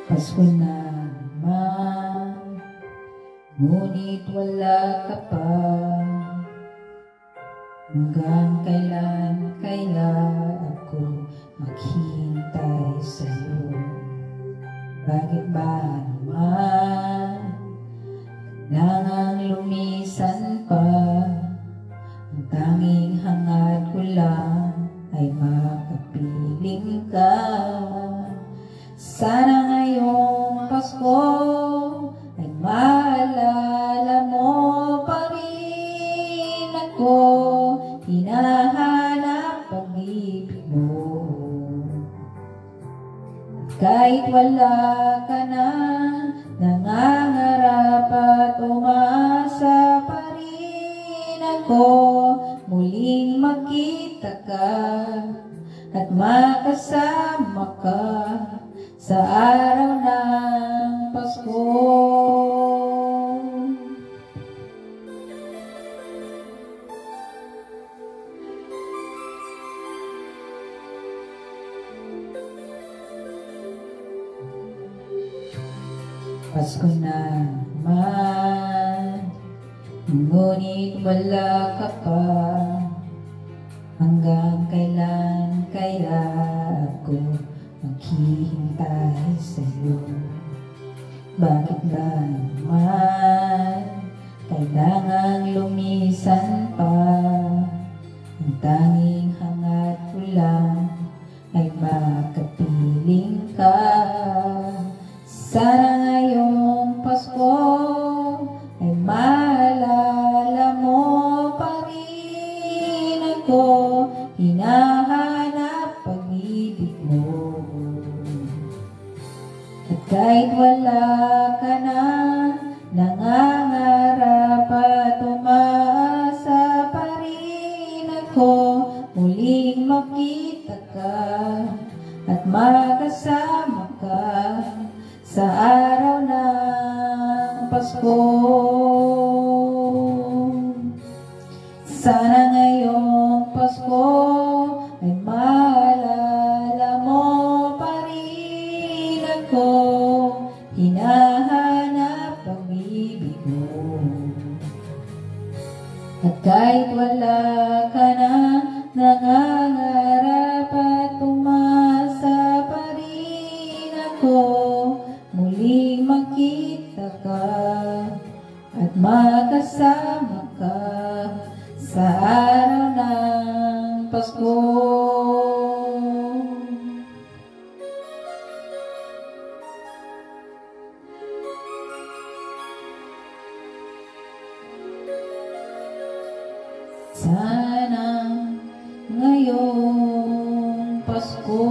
Pasko na naman, ngunit wala ka pa. Hanggang kailan ako maghihintay sa'yo? Bakit ba naman kailangang lumisan pa? Ang tanging hangad ko lang ay makapiling ka. Sana ngayong Pasko ay maalala mo pa rin ako. Hinahanap pag-ibig mo. Kahit wala ka na, nangangarap at umasa pa rin ako. Muling makita ka at makasama ka sa araw ng Pasko. Pasko na naman, ngunit wala ka pa. Hanggang kailan kaya ako maghihintay sa'yo? Bakit ba naman kailangang lumisan pa? Ang tanging hangad ko lang ay makapiling ka. Sana ngayong Pasko ay maalala mo pa rin ako. Hinahanap pag-ibig mo. At kahit wala ka na, nangangarap at umaasa pa rin ako. Muling makita ka at makasama ka sa araw ng Pasko. Sana ngayong Pasko ay maalala mo pa rin ako. Hinahanap ang ibig mo. At kahit wala ka na, nangangarap at umasa pa rin ako. Muling makita ka at makasama ka sa araw ng Pasko. Sana ngayong Pasko